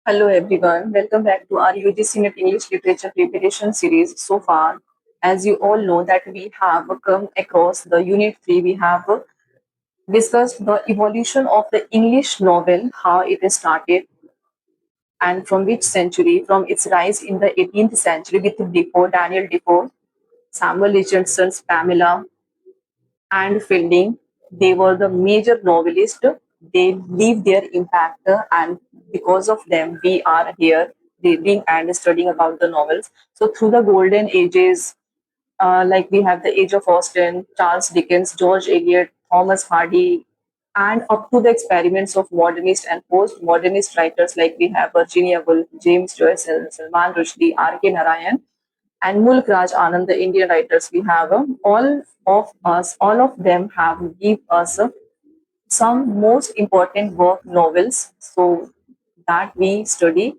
Hello everyone, welcome back to our UGC NET English Literature Preparation series. So far, as you all know that we have come across the Unit 3, we have discussed the evolution of the English novel, how it started and from which century, from its rise in the 18th century with Defoe, Daniel Defoe, Samuel Richardson's Pamela, and Fielding. They were the major novelists. They leave their impact, and because of them, we are here reading and studying about the novels. So, through the golden ages, like we have the Age of Austen, Charles Dickens, George Eliot, Thomas Hardy, and up to the experiments of modernist and post-modernist writers like we have Virginia Woolf, James Joyce, Salman Rushdie, R.K. Narayan, and Mulk Raj Anand, the Indian writers we have, all of them have give us some most important work novels. So that we study,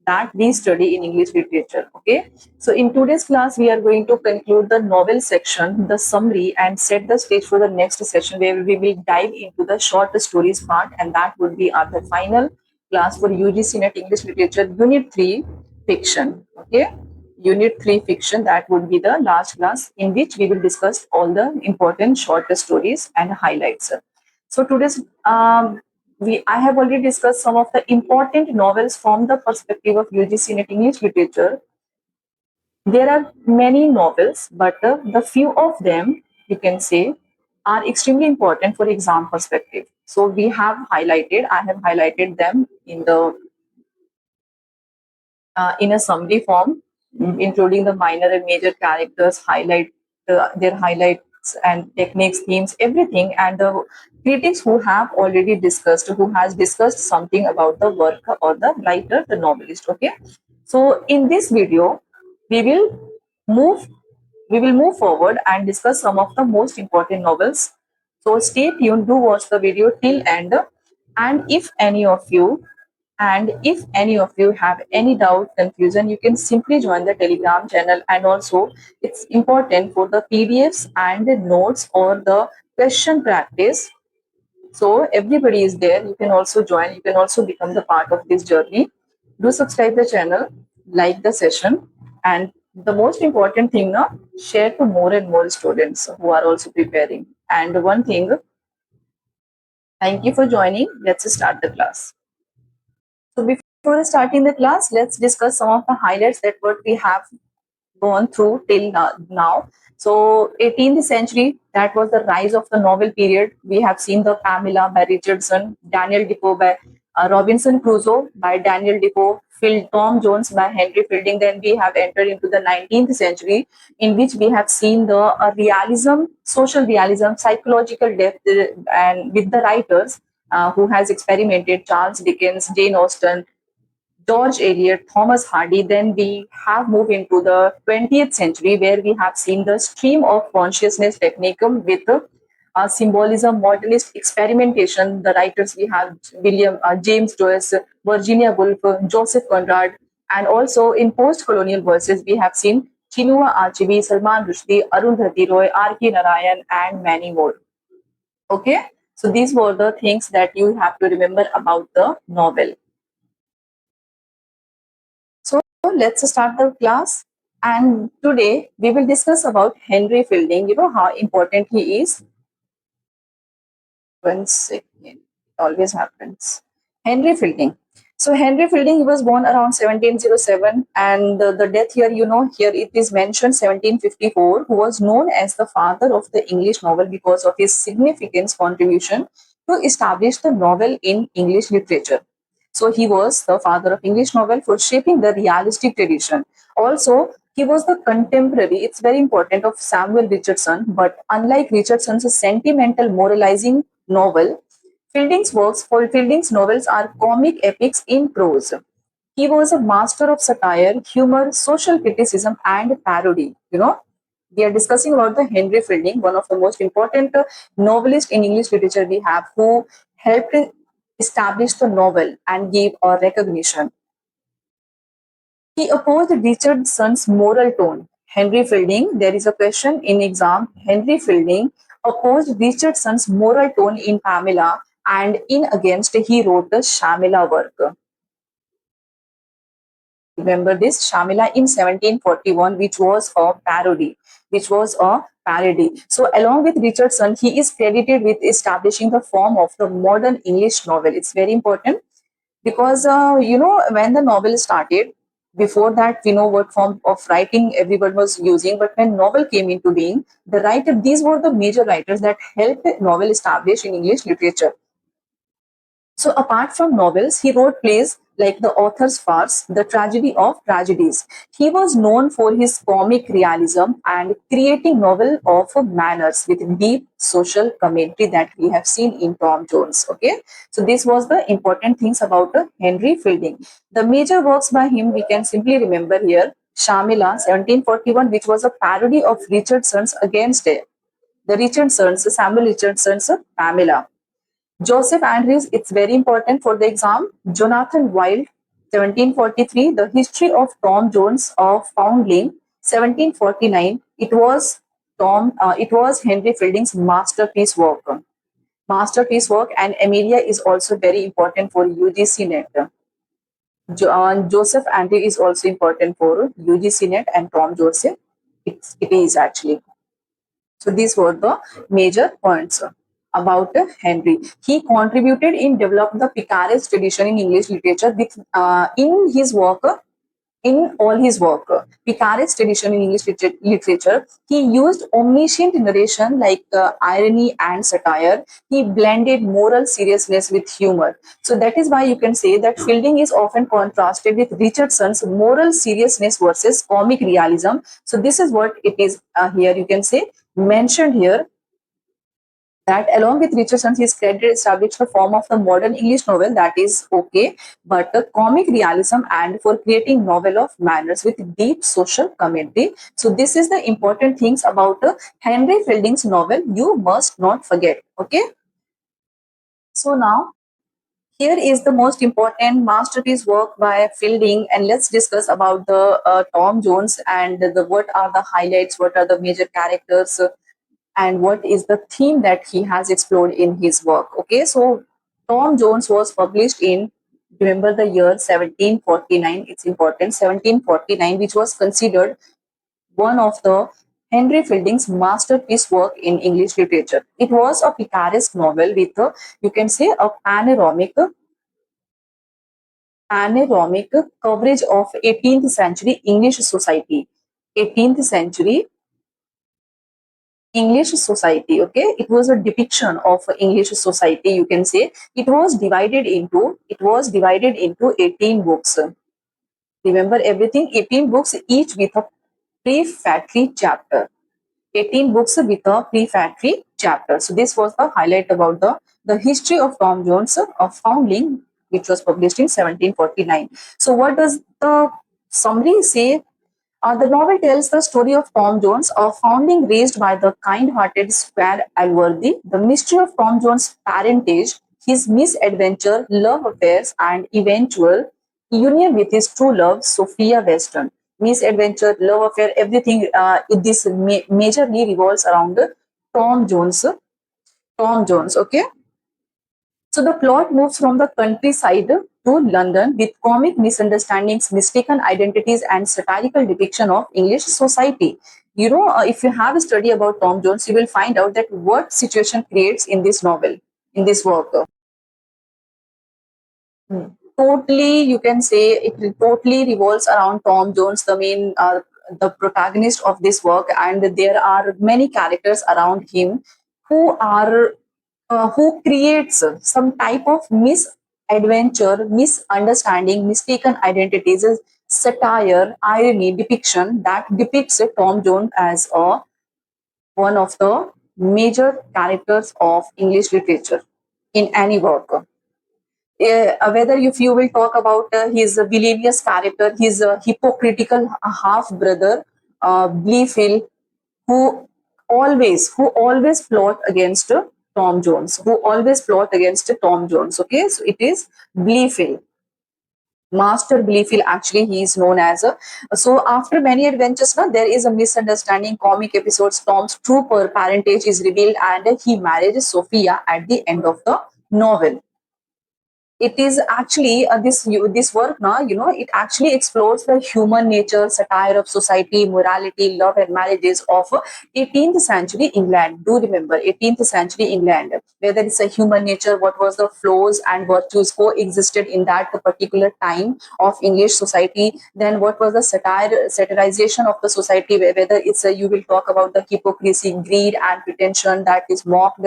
that we study in English literature. Okay. So in today's class, we are going to conclude the novel section, the summary, and set the stage for the next session where we will dive into the short stories part, and that would be our the final class for UGC NET English Literature Unit 3 Fiction. Okay. Unit 3 Fiction, that would be the last class in which we will discuss all the important short stories and highlights. So today's I have already discussed some of the important novels from the perspective of UGC NET English literature. There are many novels, but the few of them you can say are extremely important for exam perspective. So I have highlighted them in a summary form, including the minor and major characters, their highlights and techniques, themes, everything, and the critics who have already discussed, who has discussed something about the work or the writer, the novelist. Okay, so in this video, we will move we will move forward and discuss some of the most important novels. So stay tuned, do watch the video till end, and if any of you have any doubt, confusion, you can simply join the Telegram channel. And also, it's important for the PDFs and the notes or the question practice. So everybody is there. You can also join. You can also become the part of this journey. Do subscribe the channel, like the session, and the most important thing now, share to more and more students who are also preparing. And one thing, thank you for joining. Let's start the class. So before starting the class, let's discuss some of the highlights that what we have gone through till now. So 18th century, that was the rise of the novel period. We have seen the Pamela by Richardson, Daniel Defoe by Robinson Crusoe by Daniel Defoe, Tom Jones by Henry Fielding. Then we have entered into the 19th century, in which we have seen the realism, social realism, psychological depth, and with the writers who has experimented, Charles Dickens, Jane Austen, George Eliot, Thomas Hardy. Then we have moved into the 20th century where we have seen the stream of consciousness technique with symbolism, modernist experimentation. The writers we have James Joyce, Virginia Woolf, Joseph Conrad, and also in post-colonial verses we have seen Chinua Achebe, Salman Rushdie, Arundhati Roy, R.K. Narayan, and many more. Okay, so these were the things that you have to remember about the novel. So let's start the class. And today we will discuss about Henry Fielding. You know how important he is. 1 second, it always happens. Henry Fielding. So Henry Fielding, he was born around 1707, and the death here, here it is mentioned 1754, who was known as the father of the English novel because of his significant contribution to establish the novel in English literature. So he was the father of English novel for shaping the realistic tradition. Also, he was the contemporary, it's very important, of Samuel Richardson, but unlike Richardson's sentimental moralizing novel, Fielding's novels are comic epics in prose. He was a master of satire, humor, social criticism, and parody. We are discussing about the Henry Fielding, one of the most important novelists in English literature we have, who helped establish the novel and gave a recognition. He opposed Richardson's moral tone. Henry Fielding, there is a question in exam. Henry Fielding opposed Richardson's moral tone in Pamela, and in against he wrote the Shamila work. Remember this, Shamila in 1741, which was a parody, which was a parody. So along with Richardson, he is credited with establishing the form of the modern English novel. It's very important because when the novel started, before that we know what form of writing everyone was using, but when novel came into being, the writer, these were the major writers that helped novel establish in English literature. So apart from novels, he wrote plays like The Author's Farce, The Tragedy of Tragedies. He was known for his comic realism and creating novel of manners with deep social commentary that we have seen in Tom Jones. Okay, so this was the important things about Henry Fielding. The major works by him we can simply remember here: Shamila, 1741, which was a parody of Richardson's Against the Richardsons, Samuel Richardson's Pamela. Joseph Andrews, it's very important for the exam. Jonathan Wild, 1743, The History of Tom Jones of Foundling, 1749. It was Henry Fielding's masterpiece work. Masterpiece work, and Amelia is also very important for UGC NET. Joseph Andrews is also important for UGC NET, and Tom Joseph, it is actually. So these were the major points about Henry. He contributed in developing the picaresque tradition in English literature with in his work. In all his work, Picaret's tradition in English literature, he used omniscient narration like irony and satire. He blended moral seriousness with humor. So that is why you can say that Fielding is often contrasted with Richardson's moral seriousness versus comic realism. So this is what it is here. You can say mentioned here that along with Richardson, his credit established the form of the modern English novel. That is okay, but the comic realism and for creating novel of manners with deep social commentary. So this is the important things about Henry Fielding's novel. You must not forget. Okay. So now here is the most important masterpiece work by Fielding, and let's discuss about the Tom Jones and the what are the highlights, what are the major characters, and what is the theme that he has explored in his work. Okay, so Tom Jones was published in, remember the year 1749, it's important, 1749, which was considered one of the Henry Fielding's masterpiece work in English literature. It was a picaresque novel with a, you can say, a panoramic coverage of 18th century English society. 18th century English society. Okay, it was a depiction of English society. You can say it was divided into 18 books. Remember everything, 18 books, each with a prefatory chapter. 18 books with a prefatory chapter. So this was the highlight about the history of Tom Jones of Foundling, which was published in 1749. So what does the summary say? The novel tells the story of Tom Jones, a foundling raised by the kind-hearted Squire Alworthy, the mystery of Tom Jones' parentage, his misadventure, love affairs, and eventual union with his true love, Sophia Weston. Misadventure, love affair, everything. This majorly revolves around Tom Jones. Tom Jones. Okay. So the plot moves from the countryside to London with comic misunderstandings, mistaken identities, and satirical depiction of English society. If you have a study about Tom Jones, you will find out that what situation creates in this novel, in this work. Totally, you can say it totally revolves around Tom Jones, the protagonist of this work, and there are many characters around him who are who creates some type of misadventure, misunderstanding, mistaken identities, satire, irony, depiction that depicts Tom Jones as one of the major characters of English literature in any work. Whether if you will talk about his villainous character, his hypocritical half brother, Bleefield, who always plot against Tom Jones. Okay, so it is Bleefield. Master Bleefield, actually, he is known as a. So after many adventures, now there is a misunderstanding. Comic episodes. Tom's true parentage is revealed, and he marries Sophia at the end of the novel. it is actually this work now, it actually explores the human nature, satire of society, morality, love and marriages of 18th century England. Do remember 18th century England, whether it's a human nature, what was the flaws and virtues coexisted in that particular time of English society. Then what was the satirization of the society, whether it's you will talk about the hypocrisy, greed and pretension that is mocked.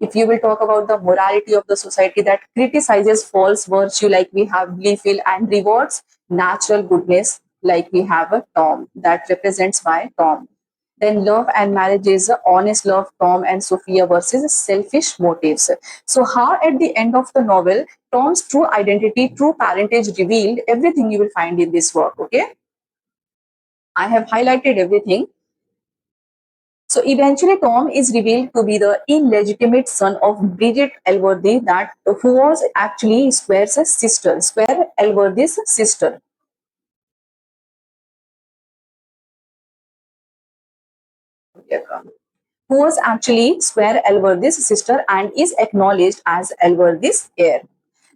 If you will talk about the morality of the society that criticizes false virtue, like we have Gleefield, and rewards natural goodness, like we have a Tom that represents by Tom. Then love and marriage is honest love, Tom and Sophia versus selfish motives. So how at the end of the novel, Tom's true identity, true parentage revealed, everything you will find in this work. Okay, I have highlighted everything. So eventually, Tom is revealed to be the illegitimate son of Bridget Elworthy, that who was actually Square's sister, Square Elworthy's sister. Who was actually Square Elworthy's sister and is acknowledged as Elworthy's heir.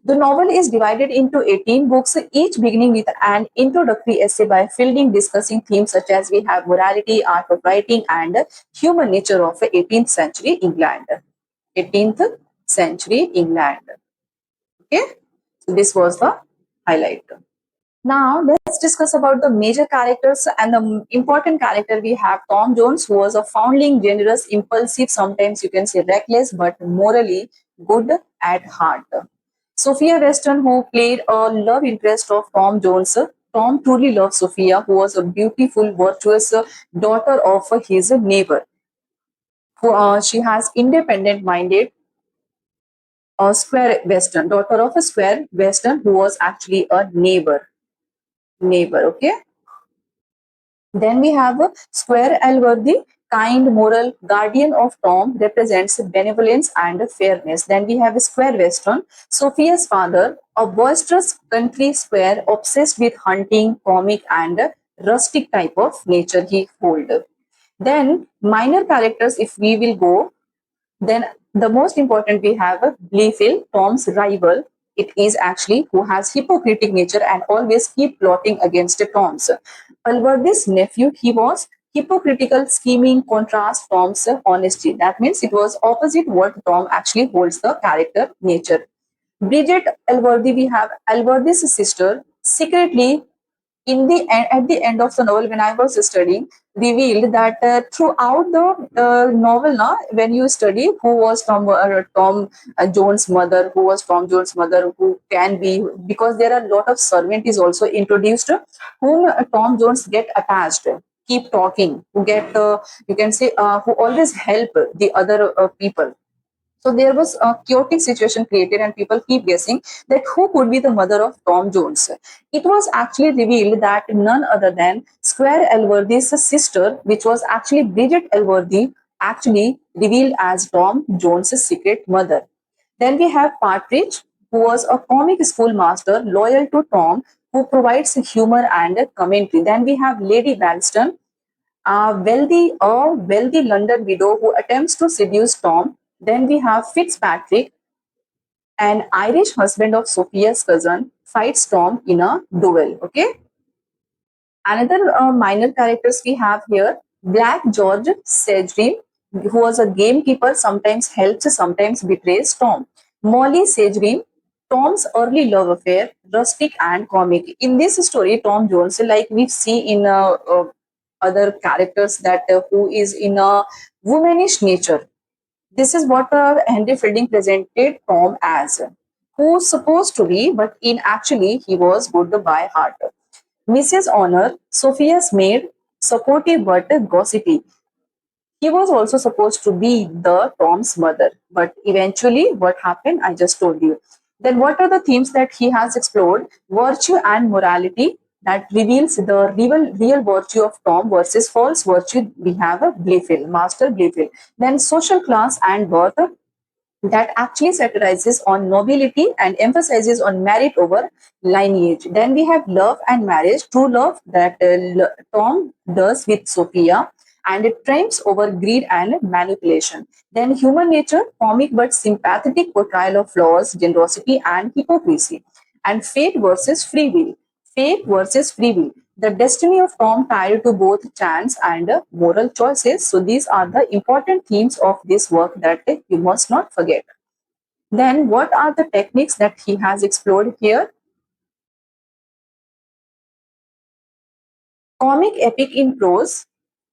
The novel is divided into 18 books, each beginning with an introductory essay by Fielding discussing themes such as we have morality, art of writing, and human nature of 18th century England. 18th century England. Okay, so this was the highlight. Now let's discuss about the major characters and the important character. We have Tom Jones, who was a foundling, generous, impulsive, sometimes you can say reckless, but morally good at heart. Sophia Weston, who played a love interest of Tom Jones. Tom truly loved Sophia, who was a beautiful, virtuous daughter of his neighbor. She has independent-minded Square Weston, daughter of a Square Weston, who was actually a neighbor. Okay. Then we have Square Elworthy, kind, moral, guardian of Tom, represents benevolence and fairness. Then we have Square Weston, Sophia's father, a boisterous country square, obsessed with hunting, comic, and rustic type of nature he hold. Then minor characters, if we will go, then the most important we have Bleafield, Tom's rival. It is actually who has hypocritic nature and always keep plotting against Tom's. Alworthy's nephew, he was hypocritical, scheming, contrast Tom's honesty. That means it was opposite what Tom actually holds the character nature. Bridget Alworthy, we have Alworthy's sister, secretly in the end, at the end of the novel, when I was studying, revealed that throughout the novel, now when you study who was Tom Jones' mother, who was Tom Jones' mother, who can be, because there are a lot of servant is also introduced, whom Tom Jones get attached, keep talking, who get you can say who always help the other people. So there was a chaotic situation created, and people keep guessing that who could be the mother of Tom Jones. It was actually revealed that none other than Square Elworthy's sister, which was actually Bridget Elworthy, actually revealed as Tom Jones's secret mother. Then we have Partridge, who was a comic schoolmaster loyal to Tom, who provides humor and commentary. Then we have Lady Balston, a wealthy London widow who attempts to seduce Tom. Then we have Fitzpatrick, an Irish husband of Sophia's cousin, fights Tom in a duel. Okay. Another minor characters we have here, Black George Sedgwick, who was a gamekeeper, sometimes helps, sometimes betrays Tom. Molly Sedgwick, Tom's early love affair, rustic and comic. In this story, Tom Jones, like we see in other characters, that who is in a womanish nature. This is what Henry Fielding presented Tom as, who's supposed to be, but in actually he was good by heart. Mrs. Honor, Sophia's maid, supportive but gossipy. He was also supposed to be the Tom's mother, but eventually what happened, I just told you. Then what are the themes that he has explored? Virtue and morality, that reveals the real virtue of Tom versus false virtue. We have a Bleafield, Master Bleafield. Then social class and birth, that actually satirizes on nobility and emphasizes on merit over lineage. Then we have love and marriage, true love that Tom does with Sophia, and it triumphs over greed and manipulation. Then human nature, comic but sympathetic portrayal of flaws, generosity, and hypocrisy. And fate versus free will. Fate versus free will. The destiny of Tom tied to both chance and moral choices. So these are the important themes of this work that you must not forget. Then what are the techniques that he has explored here? Comic epic in prose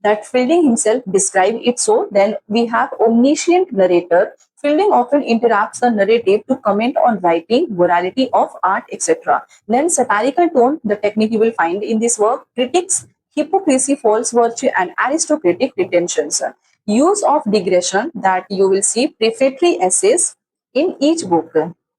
that Fielding himself described it so. Then we have omniscient narrator. Fielding often interrupts the narrative to comment on writing, morality of art, etc. Then satirical tone, the technique you will find in this work. Critics, hypocrisy, false virtue, and aristocratic pretensions. Use of digression that you will see prefatory essays in each book.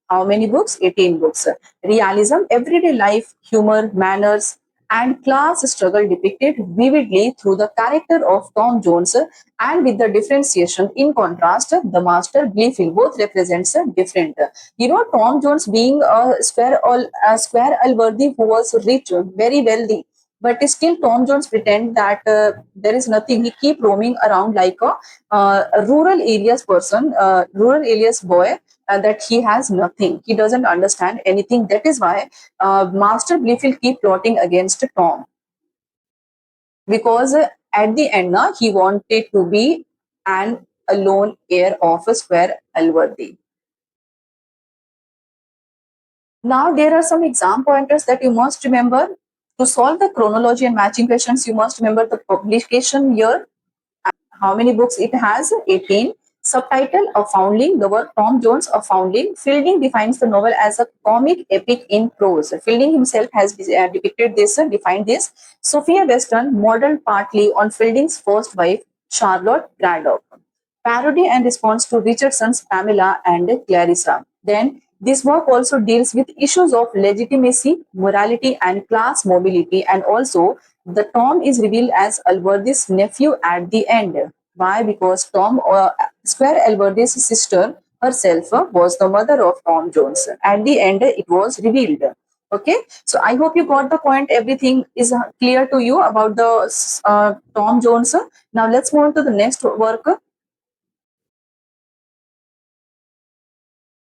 How many books? 18 books. Realism, everyday life, humor, manners, and class struggle depicted vividly through the character of Tom Jones, and with the differentiation. In contrast, the master Gleefield both represents a different. Tom Jones being a square Alworthy who was rich, very wealthy, but still Tom Jones pretend that there is nothing. He keep roaming around like a rural areas person, rural areas boy, that he has nothing. He doesn't understand anything. That is why Master Bluefield keep plotting against Tom, because at the end, he wanted to be an alone heir of a square Alworthy. Now, there are some exam pointers that you must remember. To solve the chronology and matching questions, you must remember the publication year. How many books it has? 18. Subtitle, A Foundling, the work Tom Jones, A Foundling. Fielding defines the novel as a comic epic in prose. Fielding himself has depicted this, defined this. Sophia Western, modeled partly on Fielding's first wife, Charlotte Braddock. Parody and response to Richardson's Pamela and Clarissa. Then, this work also deals with issues of legitimacy, morality, and class mobility, and also the Tom is revealed as Alworthy's nephew at the end. Why? Because Square Alworthy's sister herself was the mother of Tom Jones. At the end, it was revealed. Okay, so I hope you got the point. Everything is clear to you about the Tom Jones. Now let's move on to the next work.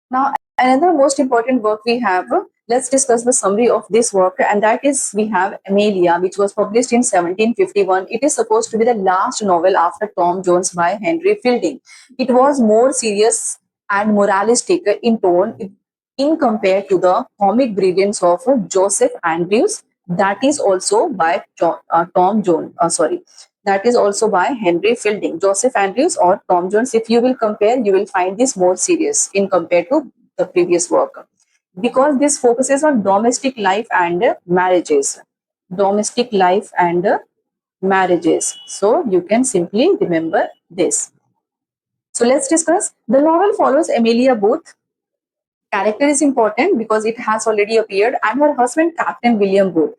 Now, another most important work we have, let's discuss the summary of this work, and that is we have Amelia, which was published in 1751. It is supposed to be the last novel after Tom Jones by Henry Fielding. It was more serious and moralistic in tone in compared to the comic brilliance of Joseph Andrews. That is also by Tom Jones. Sorry, that is also by Henry Fielding. Joseph Andrews or Tom Jones, if you will compare, you will find this more serious in compared to the previous work, because this focuses on domestic life and marriages. Domestic life and marriages. So you can simply remember this. So let's discuss. The novel follows Amelia Booth. Character is important because it has already appeared, and her husband, Captain William Booth,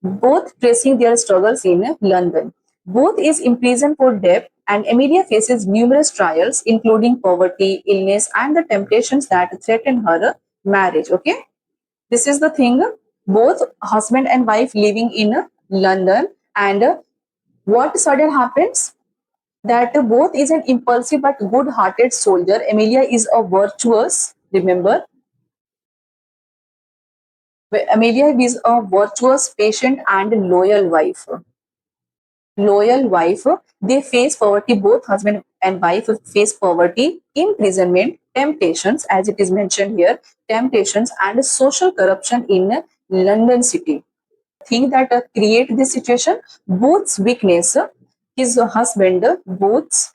both tracing their struggles in London. Booth is imprisoned for debt, and Amelia faces numerous trials, including poverty, illness, and the temptations that threaten her marriage. Okay, this is the thing. Both husband and wife living in London, and what sudden happens? That both is an impulsive but good-hearted soldier. Amelia is a virtuous. Remember, Amelia is a virtuous, patient, and loyal wife. Loyal wife. They face poverty, both husband and wife face poverty, imprisonment, temptations, as it is mentioned here, temptations, and social corruption in London city. Thing that create this situation, Booth's weakness, his husband, Booth's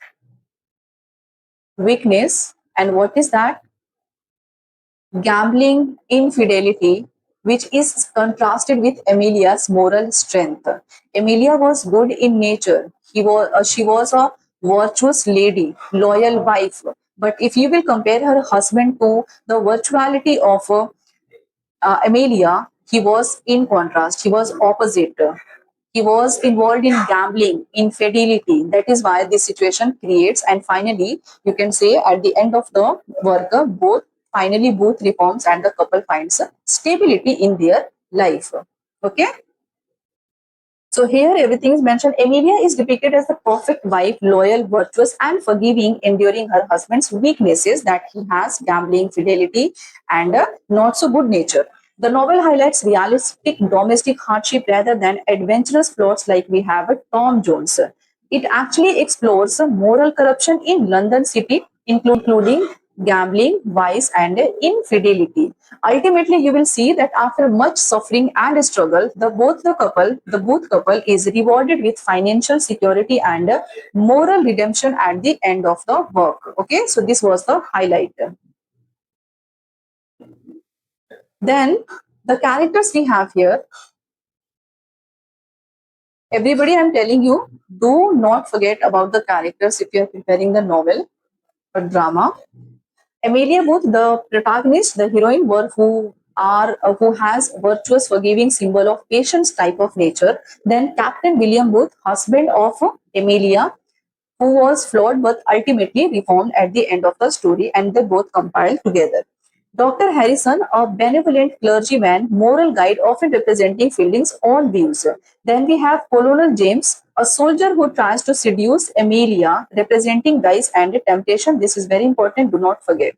weakness, and what is that? Gambling, infidelity, which is contrasted with Emilia's moral strength. Emilia was good in nature. She was a virtuous lady, loyal wife. But if you will compare her husband to the virtuality of Amelia, he was in contrast. He was opposite. He was involved in gambling, infidelity. That is why this situation creates. And finally, you can say at the end of the work, both reforms and the couple finds stability in their life. Okay. So here everything is mentioned. Emilia is depicted as the perfect wife, loyal, virtuous, and forgiving, enduring her husband's weaknesses that he has gambling, fidelity, and a not so good nature. The novel highlights realistic domestic hardship rather than adventurous plots like we have at Tom Jones. It actually explores moral corruption in London City, including gambling, vice, and infidelity. Ultimately, you will see that after much suffering and struggle, the both couple is rewarded with financial security and moral redemption at the end of the work. Okay, so this was the highlight. Then the characters we have here, everybody, I'm telling you, do not forget about the characters if you are preparing the novel or drama. Amelia Booth, the protagonist, the heroine, were who has virtuous, forgiving symbol of patience type of nature. Then Captain William Booth, husband of Amelia, who was flawed but ultimately reformed at the end of the story, and they both compiled together. Dr. Harrison, a benevolent clergyman, moral guide, often representing Fielding's own views. Then we have Colonel James, a soldier who tries to seduce Amelia, representing vice and temptation. This is very important, do not forget.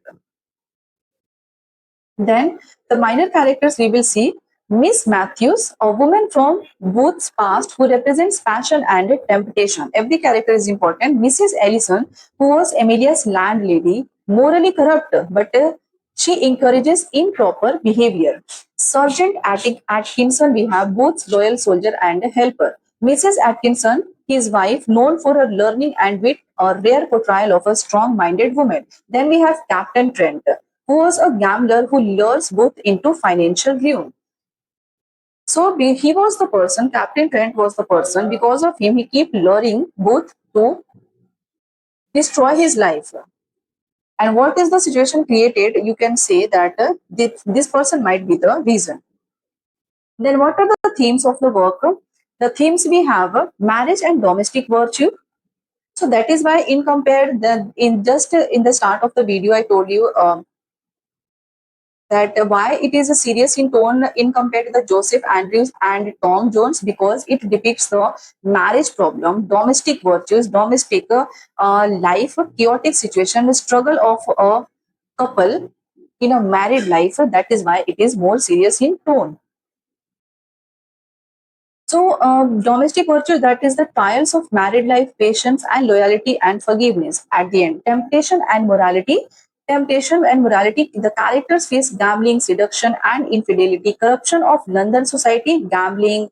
Then the minor characters we will see Miss Matthews, a woman from Booth's past who represents passion and temptation. Every character is important. Mrs. Ellison, who was Amelia's landlady, morally corrupt, but she encourages improper behavior. Sergeant Atkinson, we have Booth's loyal soldier and helper. Mrs. Atkinson, his wife, known for her learning and wit, a rare portrayal of a strong-minded woman. Then we have Captain Trent, who was a gambler who lures Booth into financial ruin. So he was the person, Captain Trent was the person, because of him, he kept luring Booth to destroy his life. And what is the situation created? You can say that this person might be the reason. Then what are the themes of the work? The themes we have marriage and domestic virtue. So that is why in compared the in just in the start of the video I told you that why it is a serious in tone in compared to the Joseph Andrews and Tom Jones, because it depicts the marriage problem, domestic virtues, domestic life, chaotic situation, the struggle of a couple in a married life. That is why it is more serious in tone. So, domestic virtue, that is the trials of married life, patience and loyalty and forgiveness. At the end, temptation and morality. Temptation and morality, the characters face gambling, seduction and infidelity, corruption of London society, gambling,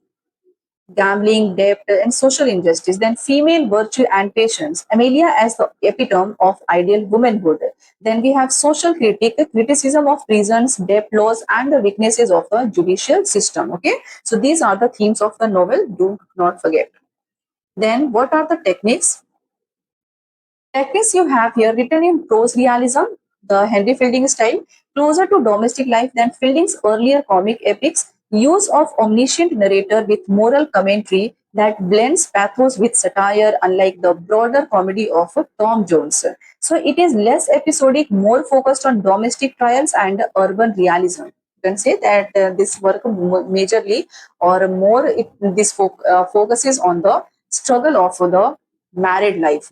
debt, and social injustice. Then female virtue and patience. Amelia as the epitome of ideal womanhood. Then we have social critique, criticism of prisons, debt laws, and the weaknesses of the judicial system. Okay, so these are the themes of the novel. Do not forget. Then what are the techniques? Techniques you have here written in prose realism, the Henry Fielding style, closer to domestic life than Fielding's earlier comic epics, use of omniscient narrator with moral commentary that blends pathos with satire, unlike the broader comedy of Tom Jones. So it is less episodic, more focused on domestic trials and urban realism. You can say that this work majorly or more focuses on the struggle of the married life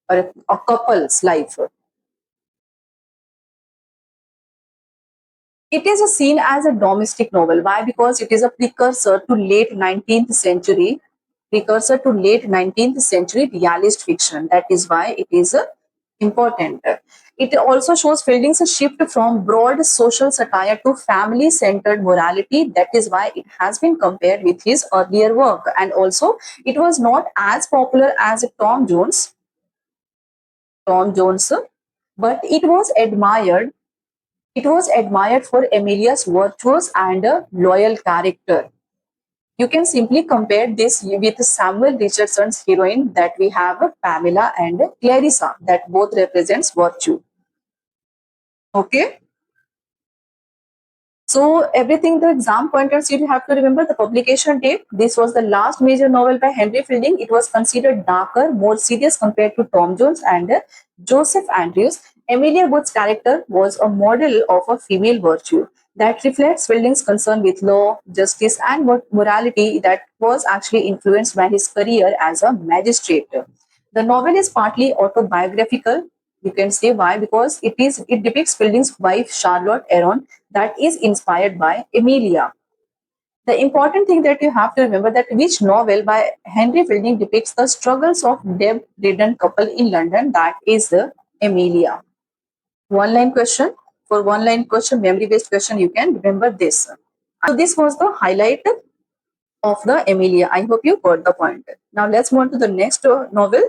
or a couple's life. It is seen as a domestic novel. Why? Because it is a precursor to late 19th century realist fiction. That is why it is important. It also shows Fielding's shift from broad social satire to family-centered morality. That is why it has been compared with his earlier work. And also, it was not as popular as Tom Jones, but it was admired for Emilia's virtuous and loyal character. You can simply compare this with Samuel Richardson's heroine that we have Pamela and Clarissa that both represents virtue. Okay. So everything, the exam pointers you have to remember the publication date. This was the last major novel by Henry Fielding. It was considered darker, more serious compared to Tom Jones and Joseph Andrews. Emilia Booth's character was a model of a female virtue. that reflects Fielding's concern with law, justice, and morality that was actually influenced by his career as a magistrate. The novel is partly autobiographical. You can say why, because it depicts Fielding's wife Charlotte Aron that is inspired by Emilia. The important thing that you have to remember that which novel by Henry Fielding depicts the struggles of debt-ridden couple in London, that is the Emilia. One line question. For one line question, memory based question, you can remember this. So this was the highlight of the Emilia. I hope you got the point. Now let's move on to the next novel.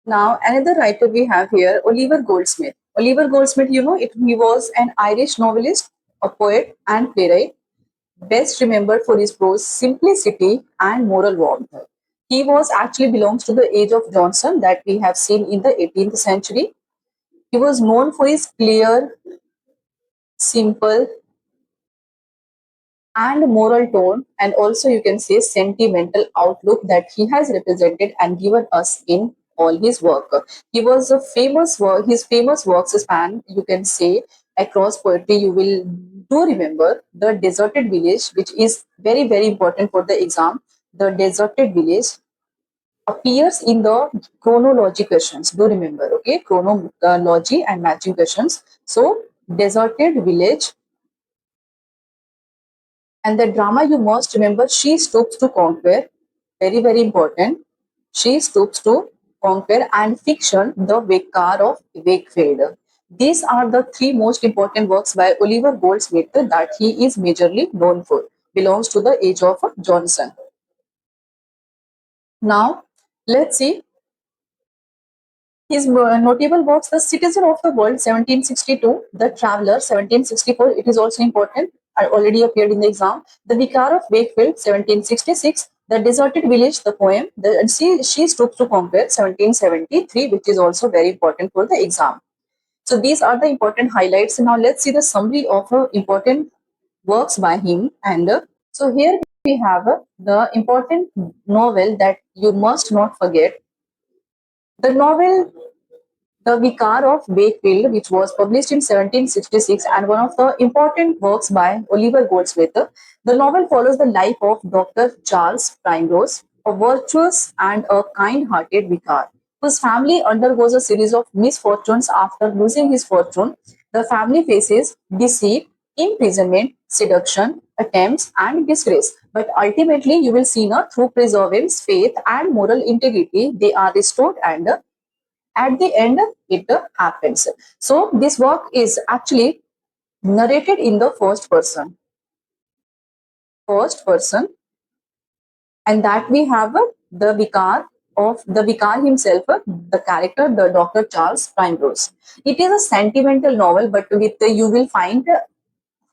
Now another writer we have here, Oliver Goldsmith. Oliver Goldsmith, he was an Irish novelist, a poet and playwright, best remembered for his prose simplicity and moral warmth. He was actually belongs to the age of Johnson that we have seen in the 18th century. He was known for his clear, simple, and moral tone, and also you can say sentimental outlook that he has represented and given us in all his work. He was a famous work, his famous works span, you can say, across poetry. You will do remember The Deserted Village, which is very, very important for the exam. The Deserted Village appears in the chronology questions. Do remember, okay? Chronology and matching questions. So, Deserted Village. And the drama you must remember, She Stoops to Conquer, very, very important. She Stoops to Conquer, and fiction, The Vicar of Wakefield. These are the three most important works by Oliver Goldsmith that he is majorly known for. Belongs to the age of Johnson. Now, let's see his notable works: The Citizen of the World, 1762, The Traveller, 1764. It is also important. I already appeared in the exam. The Vicar of Wakefield, 1766. The Deserted Village, the poem. She Stoops to Conquer, 1773, which is also very important for the exam. So these are the important highlights. Now let's see the summary of important works by him. And so here we have the important novel that you must not forget. The novel The Vicar of Wakefield, which was published in 1766 and one of the important works by Oliver Goldsmith. The novel follows the life of Dr. Charles Primrose, a virtuous and a kind-hearted vicar, whose family undergoes a series of misfortunes after losing his fortune. The family faces deceit, imprisonment, seduction, attempts, and disgrace. But ultimately, you will see now through perseverance, faith, and moral integrity, they are restored, and at the end it happens. So this work is actually narrated in the first person, and that we have the vicar himself, the character, the Dr. Charles Primrose. It is a sentimental novel, but with you will find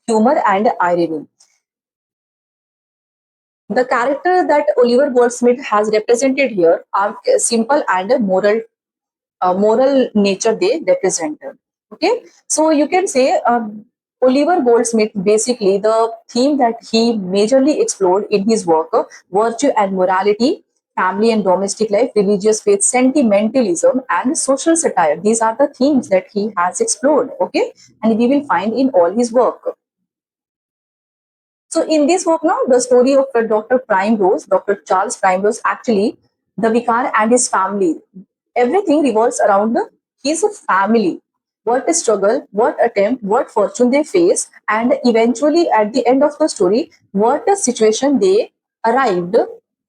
humor and irony. The character that Oliver Goldsmith has represented here are simple and moral nature they represent. Okay, so you can say Oliver Goldsmith, basically the theme that he majorly explored in his work, virtue and morality, family and domestic life, religious faith, sentimentalism, and social satire. These are the themes that he has explored. Okay, and we will find in all his work. So in this book now, the story of Dr. Primrose, Dr. Charles Primrose, actually the vicar and his family, everything revolves around his family. What struggle, what attempt, what fortune they face, and eventually at the end of the story, what situation they arrived,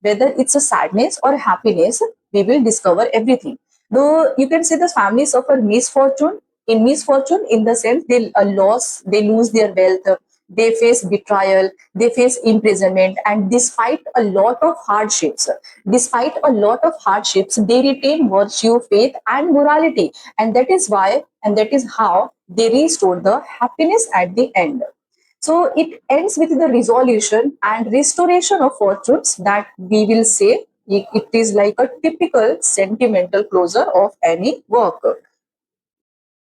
whether it's a sadness or happiness, we will discover everything. Though you can say the family suffer misfortune, in the sense they lose their wealth, they face betrayal, they face imprisonment, and despite a lot of hardships, they retain virtue, faith, and morality, and that is how they restore the happiness at the end. So it ends with the resolution and restoration of fortunes that we will say it is like a typical sentimental closure of any work.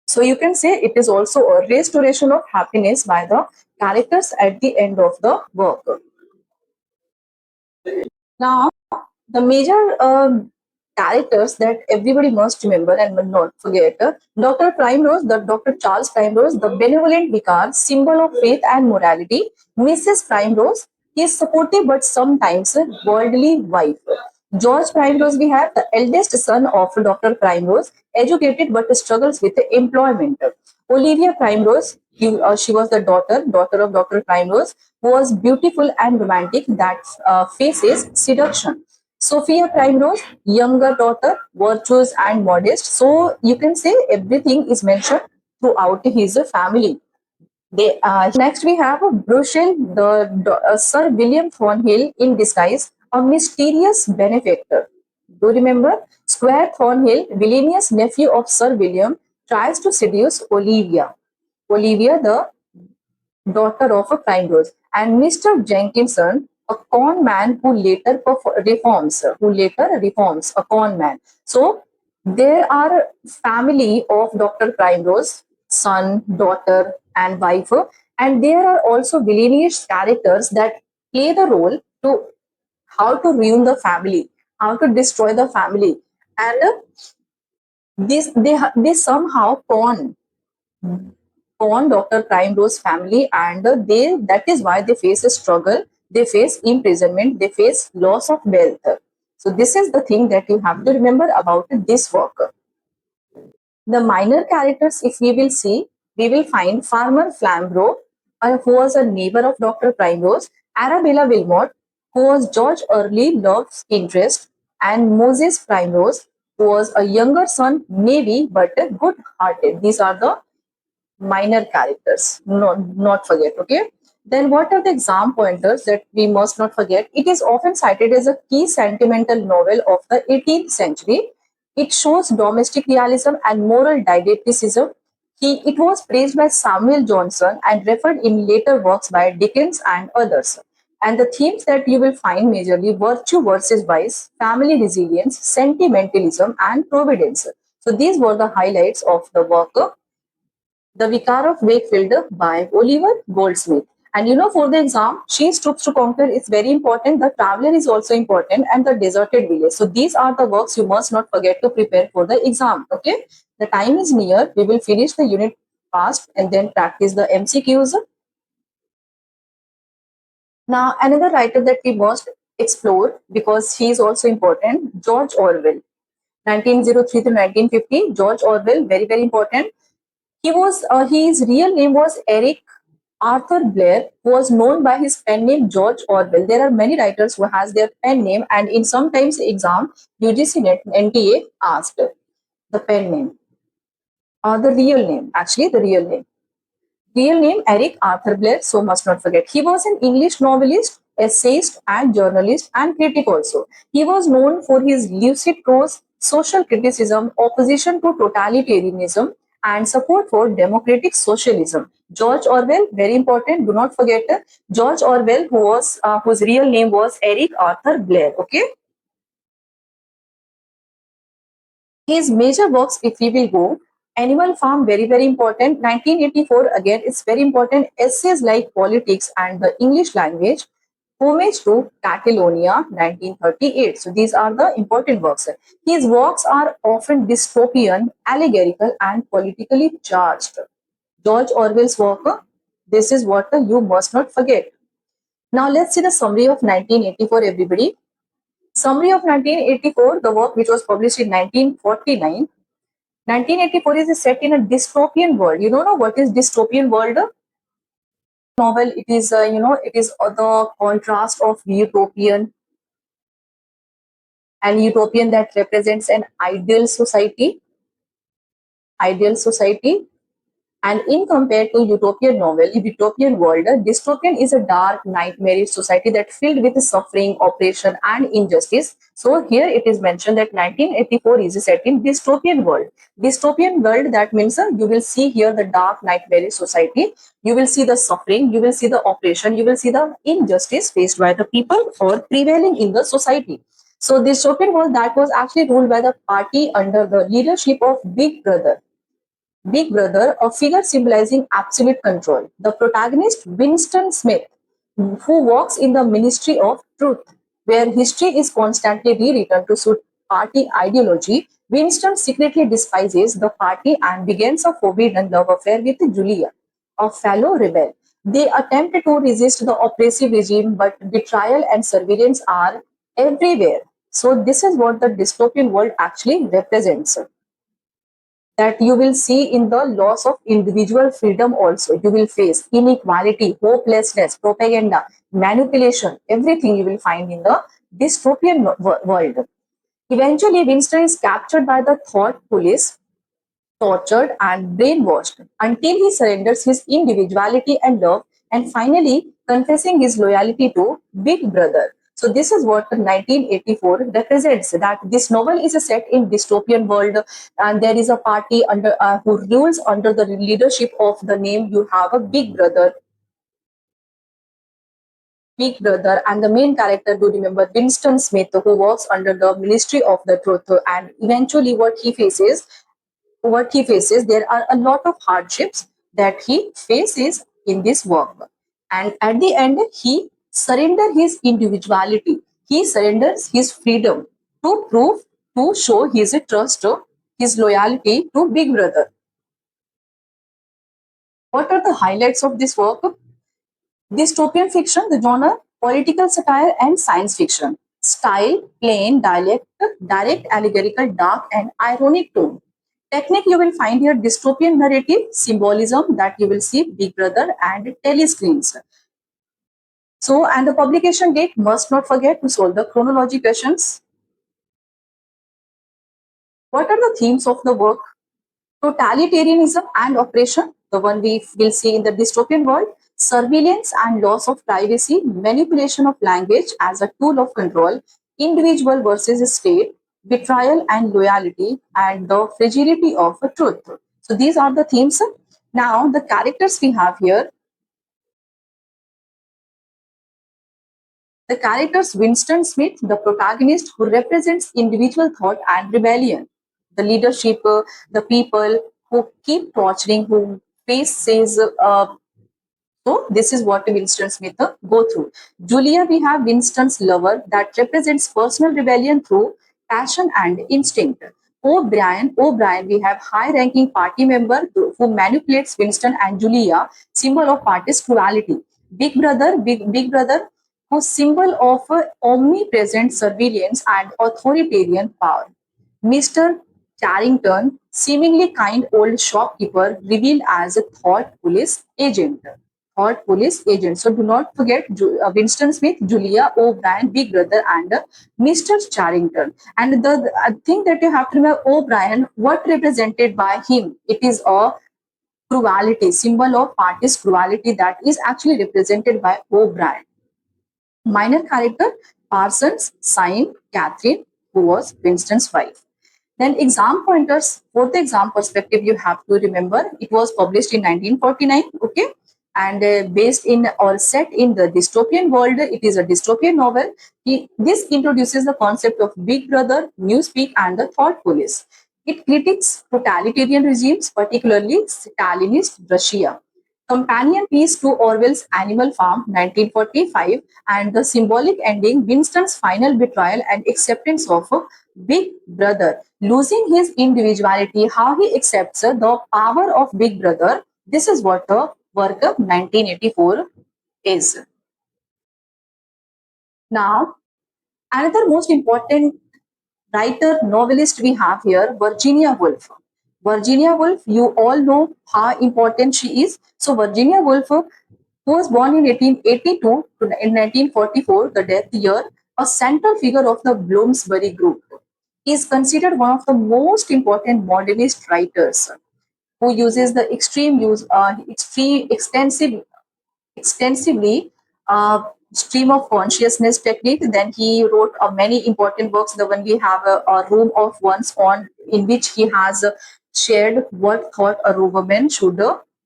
So you can say it is also a restoration of happiness by the characters at the end of the work. Now, the major characters that everybody must remember and will not forget. Dr. Primrose, the Dr. Charles Primrose, the benevolent vicar, symbol of faith and morality. Mrs. Primrose, he is supportive but sometimes worldly wife. George Primrose, we have the eldest son of Dr. Primrose, educated but struggles with employment. Olivia Primrose, she was the daughter of Dr. Primrose, who was beautiful and romantic that faces seduction. Sophia Primrose, younger daughter, virtuous and modest. So you can say everything is mentioned throughout his family. Next we have Bruchel, Sir William Thornhill in disguise, a mysterious benefactor. Do you remember? Squire Thornhill, villainous nephew of Sir William, tries to seduce Olivia. Olivia, the daughter of a Primrose, and Mr. Jenkinson, a con man who later reforms, a con man. So there are family of Dr. Primrose, son, daughter, and wife, and there are also villainous characters that play the role to how to ruin the family, how to destroy the family, and they somehow con Dr. Primrose family, and they that is why they face a struggle, they face imprisonment, they face loss of wealth. So this is the thing that you have to remember about this work. The minor characters, if we will see, we will find Farmer Flamborough, who was a neighbor of Dr. Primrose, Arabella Wilmot, who was George Early Love's interest, and Moses Primrose, who was a younger son, maybe, but good-hearted. These are the minor characters, not forget. Okay, then what are the exam pointers that we must not forget? It is often cited as a key sentimental novel of the 18th century. It shows domestic realism and moral didacticism. It was praised by Samuel Johnson and referred in later works by Dickens and others. And the themes that you will find majorly: virtue versus vice, family resilience, sentimentalism, and providence. So these were the highlights of the work the Vicar of Wakefield by Oliver Goldsmith. And you know, for the exam, She Stoops to Conquer is very important. The Traveler is also important, and The Deserted Village. So these are the works you must not forget to prepare for the exam. Okay, the time is near. We will finish the unit fast and then practice the MCQs. Now, another writer that we must explore because he is also important, George Orwell. 1903 to 1950, George Orwell, very, very important. His real name was Eric Arthur Blair, who was known by his pen name George Orwell. There are many writers who has their pen name, and in sometimes exam, UGC NTA asked the pen name, the real name, actually the real name. Real name Eric Arthur Blair, so must not forget. He was an English novelist, essayist, and journalist and critic also. He was known for his lucid prose, social criticism, opposition to totalitarianism, and support for democratic socialism. George Orwell, very important. Do not forget George Orwell, whose real name was Eric Arthur Blair. Okay. His major works, if we will go, Animal Farm, very, very important. 1984, again, it's very important. Essays like Politics and the English Language. Homage to Catalonia, 1938. So these are the important works. His works are often dystopian, allegorical, and politically charged. George Orwell's work, this is what you must not forget. Now let's see the summary of 1984, everybody. Summary of 1984, the work which was published in 1949. 1984 is set in a dystopian world. You don't know what is dystopian world? Novel, it is, it is the contrast of utopian, and utopian that represents an ideal society. And in compared to utopian novel, utopian world, dystopian is a dark, nightmarish society that filled with suffering, oppression, and injustice. So here it is mentioned that 1984 is set in dystopian world. Dystopian world, that means you will see here the dark, nightmarish society. You will see the suffering, you will see the oppression, you will see the injustice faced by the people or prevailing in the society. So dystopian world that was actually ruled by the party under the leadership of Big Brother. Big Brother, a figure symbolizing absolute control. The protagonist, Winston Smith, who walks in the ministry of truth, where history is constantly rewritten to suit party ideology, Winston secretly despises the party and begins a forbidden love affair with Julia, a fellow rebel. They attempt to resist the oppressive regime, but betrayal and surveillance are everywhere. So, this is what the dystopian world actually represents, that you will see in the loss of individual freedom also. You will face inequality, hopelessness, propaganda, manipulation, everything you will find in the dystopian world. Eventually, Winston is captured by the thought police, tortured and brainwashed until he surrenders his individuality and love, and finally confessing his loyalty to Big Brother. So this is what 1984 represents. That this novel is set in dystopian world, and there is a party under who rules under the leadership of the name you have a Big Brother. Big Brother, and the main character, do remember Winston Smith, who works under the Ministry of the Truth, and eventually what he faces, there are a lot of hardships that he faces in this work. And at the end, he surrenders his individuality. He surrenders his freedom to prove, to show his trust, his loyalty to Big Brother. What are the highlights of this work? Dystopian fiction, the genre, political satire and science fiction. Style, plain, direct, allegorical, dark and ironic tone. Technique, you will find here dystopian narrative, symbolism, that you will see Big Brother and telescreens. So, and the publication date, must not forget to solve the chronology questions. What are the themes of the work? Totalitarianism and oppression, the one we will see in the dystopian world, surveillance and loss of privacy, manipulation of language as a tool of control, individual versus state, betrayal and loyalty, and the fragility of a truth. So these are the themes. Now, the characters we have here, the characters Winston Smith, the protagonist who represents individual thought and rebellion, the leadership, the people who keep torturing, who faces so this is what Winston Smith go through. Julia, we have Winston's lover that represents personal rebellion through passion and instinct. O'Brien, we have high-ranking party member who manipulates Winston and Julia, symbol of party's cruelty. Big Brother, whose symbol of omnipresent surveillance and authoritarian power. Mr. Charrington, seemingly kind old shopkeeper, revealed as a thought police agent. Thought police agent. So do not forget Winston Smith, Julia O'Brien, Big Brother, and Mr. Charrington. And the thing that you have to remember, O'Brien, what represented by him? It is a cruelty, symbol of party's cruelty, that is actually represented by O'Brien. Minor character, Parsons, Syme, Catherine, who was Winston's wife. Then exam pointers, for the exam perspective, you have to remember it was published in 1949, okay? And based in or set in the dystopian world, it is a dystopian novel. This introduces the concept of Big Brother, Newspeak, and the Thought Police. It critiques totalitarian regimes, particularly Stalinist Russia. Companion piece to Orwell's Animal Farm, 1945, and the symbolic ending, Winston's final betrayal and acceptance of Big Brother, losing his individuality, how he accepts the power of Big Brother. This is what the work of 1984 is. Now, another most important writer, novelist we have here, Virginia Woolf. Virginia Woolf, you all know how important she is. So, Virginia Woolf, who was born in 1882 to in 1944, the death year, a central figure of the Bloomsbury Group, is considered one of the most important modernist writers who uses the extreme extensively stream of consciousness technique. Then he wrote many important works. The one we have a room of one's own, in which he has shared what thought a woman should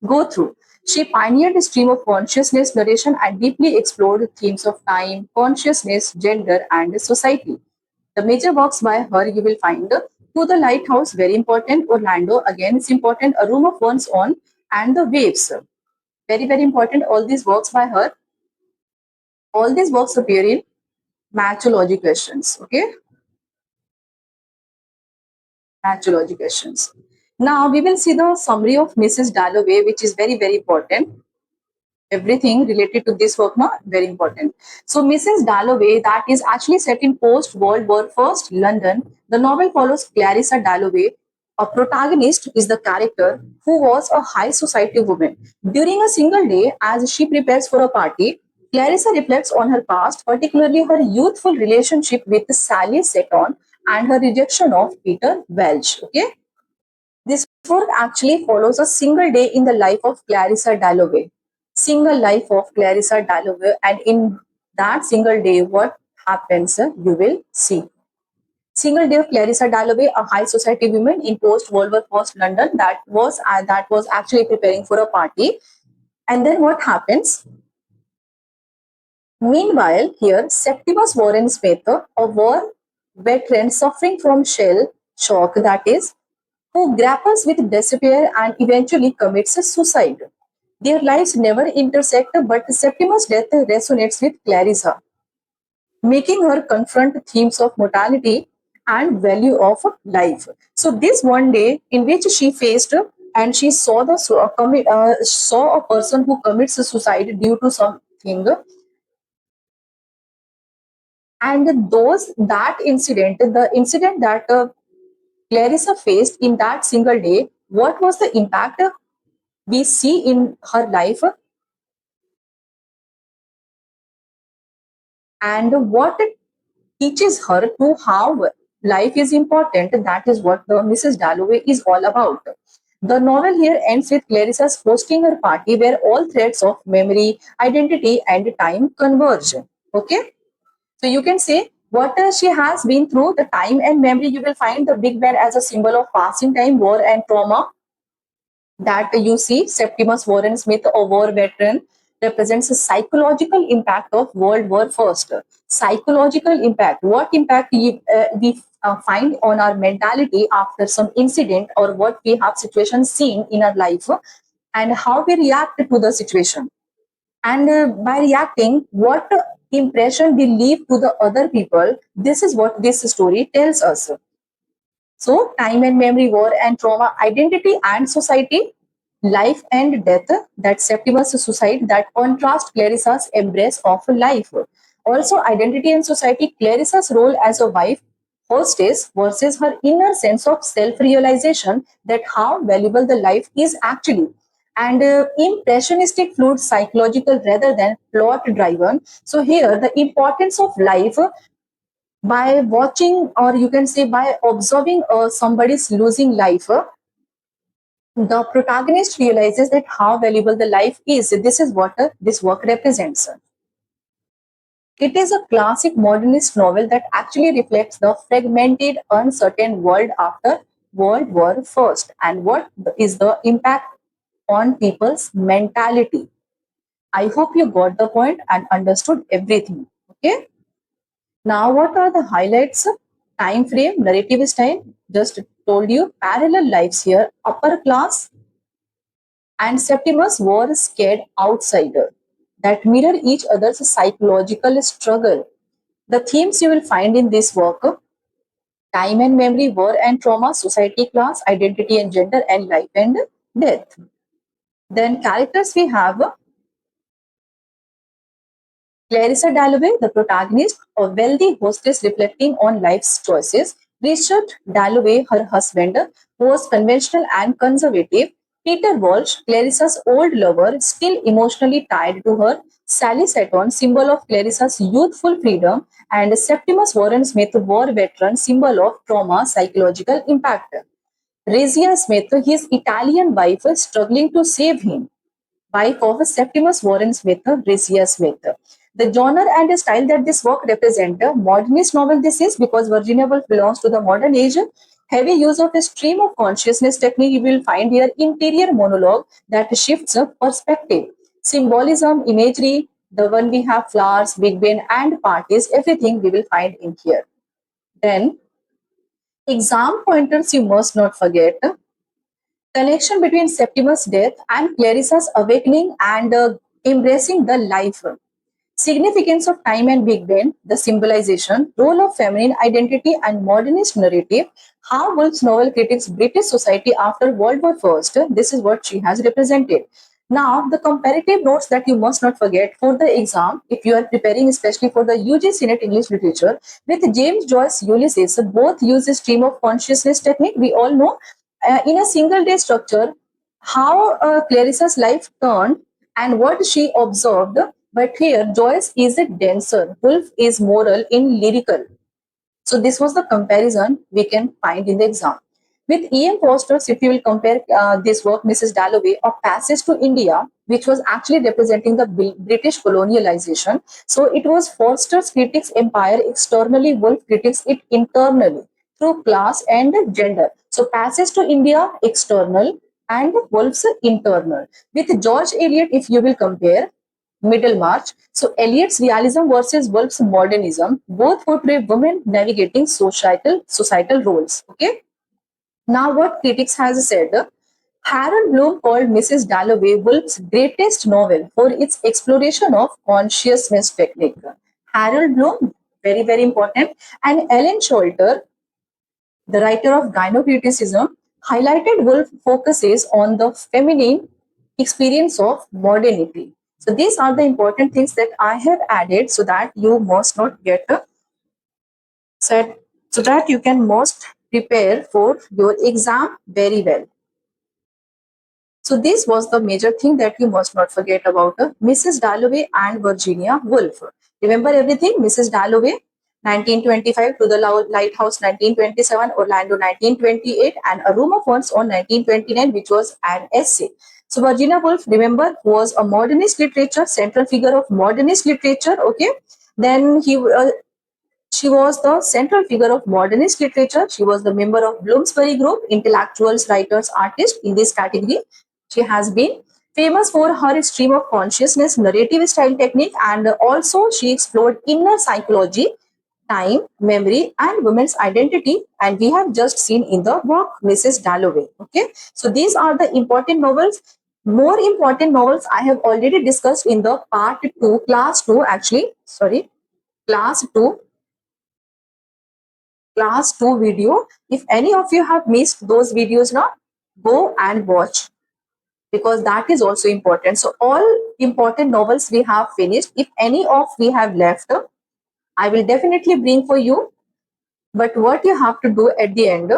go through. She pioneered the stream of consciousness narration and deeply explored themes of time, consciousness, gender, and society. The major works by her you will find To the Lighthouse, very important. Orlando, again, it's important. A Room of One's Own, and The Waves, very, very important. All these works by her, all these works appear in Matchology questions. Okay. Naturology questions. Now we will see the summary of Mrs. Dalloway, which is very, very important. Everything related to this work now very important. So Mrs. Dalloway, that is actually set in post World War First London. The novel follows Clarissa Dalloway. A protagonist is the character who was a high society woman. During a single day, as she prepares for a party, Clarissa reflects on her past, particularly her youthful relationship with Sally Seton and her rejection of Peter Welch. Okay, this work actually follows a single day in the life of Clarissa Dalloway. Single life of Clarissa Dalloway, and in that single day, what happens, you will see. Single day of Clarissa Dalloway, a high society woman in post World War First London that was actually preparing for a party. And then what happens? Meanwhile, here Septimus Warren Smith, a war veteran suffering from shell shock, that is, who grapples with despair and eventually commits suicide. Their lives never intersect, but Septimus' death resonates with Clarissa, making her confront themes of mortality and value of life. So this one day in which she faced and she saw saw a person who commits suicide due to something, and the incident that Clarissa faced in that single day, what was the impact we see in her life, and what it teaches her to how life is important. That is what the Mrs. Dalloway is all about. The novel here ends with Clarissa's hosting her party where all threads of memory, identity, and time converge. Okay, so you can say what she has been through, the time and memory. You will find the Big Ben as a symbol of passing time, war, and trauma. That you see Septimus Warren Smith, a war veteran, represents a psychological impact of World War First. Psychological impact. What impact we find on our mentality after some incident, or what we have situations seen in our life, and how we react to the situation. And by reacting, what impression we leave to the other people. This is what this story tells us. So, time and memory, war and trauma, identity and society, life and death, that Septimus' suicide, that contrast Clarissa's embrace of life. Also, identity and society, Clarissa's role as a wife, hostess, versus her inner sense of self realization that how valuable the life is actually. And impressionistic, fluid, psychological rather than plot driven. So, here the importance of life by watching, or you can say by observing somebody's losing life, the protagonist realizes that how valuable the life is. This is what this work represents. It is a classic modernist novel that actually reflects the fragmented, uncertain world after World War First, and what is the impact on people's mentality. I hope you got the point and understood everything. Okay. Now, what are the highlights? Time frame, narrative style, just told you. Parallel lives here, upper class and Septimus were scared outsider that mirror each other's psychological struggle. The themes you will find in this work: time and memory, war and trauma, society, class, identity and gender, and life and death. Then characters we have Clarissa Dalloway, the protagonist, a wealthy hostess reflecting on life's choices. Richard Dalloway, her husband, was conventional and conservative. Peter Walsh, Clarissa's old lover, still emotionally tied to her. Sally Seton, symbol of Clarissa's youthful freedom. And Septimus Warren Smith, war veteran, symbol of trauma, psychological impact. Rezia Smith, his Italian wife, struggling to save him. Wife of Septimus Warren Smith, Rezia Smith. The genre and style that this work represent, a modernist novel this is, because Virginia Woolf belongs to the modern age. Heavy use of a stream of consciousness technique, you will find here interior monologue that shifts perspective, symbolism, imagery, the one we have flowers, Big Ben and parties, everything we will find in here. Then exam pointers you must not forget. Connection between Septimus' death and Clarissa's awakening and embracing the life. Significance of time and Big Ben, the symbolization, role of feminine identity and modernist narrative, how Woolf's novel critiques British society after World War I. This is what she has represented. Now, the comparative notes that you must not forget for the exam, if you are preparing especially for the UG Senate English Literature, with James Joyce Ulysses, both use a stream of consciousness technique. We all know in a single day structure how Clarissa's life turned and what she observed. But here, Joyce is a denser, Woolf is moral in lyrical. So this was the comparison we can find in the exam. With E.M. Foster's, if you will compare this work, Mrs. Dalloway, of Passage to India, which was actually representing the British colonialization. So it was Foster's critics empire externally, Woolf critics it internally through class and gender. So Passage to India, external, and Woolf's internal. With George Eliot, if you will compare, Middlemarch. So Eliot's realism versus Woolf's modernism both portray women navigating societal roles. Okay. Now, what critics has said, Harold Bloom called Mrs. Dalloway Woolf's greatest novel for its exploration of consciousness technique. Harold Bloom, very, very important. And Ellen Sholter, the writer of Gynocriticism, highlighted Woolf focuses on the feminine experience of modernity. So these are the important things that I have added so that you must not get set, so that you can most prepare for your exam very well. So this was the major thing that you must not forget about Mrs. Dalloway and Virginia Woolf. Remember everything, Mrs. Dalloway, 1925, To the Lighthouse 1927, Orlando 1928, and A Room of Words on 1929, which was an essay. So Virginia Woolf, remember, was a modernist literature, central figure of modernist literature. Okay, then she was the central figure of modernist literature. She was the member of Bloomsbury Group, intellectuals, writers, artists in this category. She has been famous for her stream of consciousness narrative style technique, and also she explored inner psychology, time, memory, and women's identity. And we have just seen in the work Mrs. Dalloway. Okay, so these are the important novels. More important novels I have already discussed in the part 2, class 2, actually, sorry, class 2 video. If any of you have missed those videos now, go and watch, because that is also important. So all important novels we have finished. If any of we have left, I will definitely bring for you. But what you have to do at the end,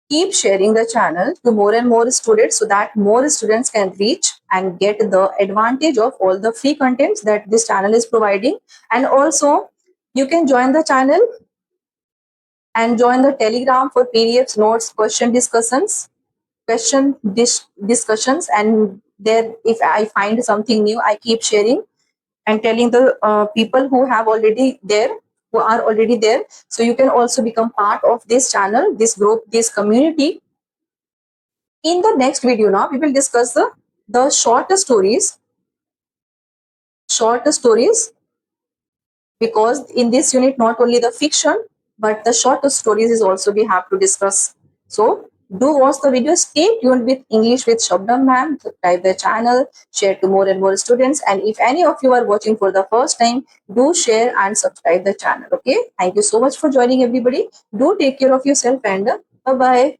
keep sharing the channel to more and more students so that more students can reach and get the advantage of all the free contents that this channel is providing. And also you can join the channel and join the Telegram for PDFs, notes, discussions, and there, if I find something new, I keep sharing and telling the people who are already there. So you can also become part of this channel, this group, this community. In the next video now, we will discuss the short stories, because in this unit not only the fiction but the short stories is also we have to discuss. So do watch the video, stay tuned with English with Shabnam ma'am, subscribe the channel, share to more and more students, and if any of you are watching for the first time, do share and subscribe the channel. Okay, thank you so much for joining everybody. Do take care of yourself, and bye bye.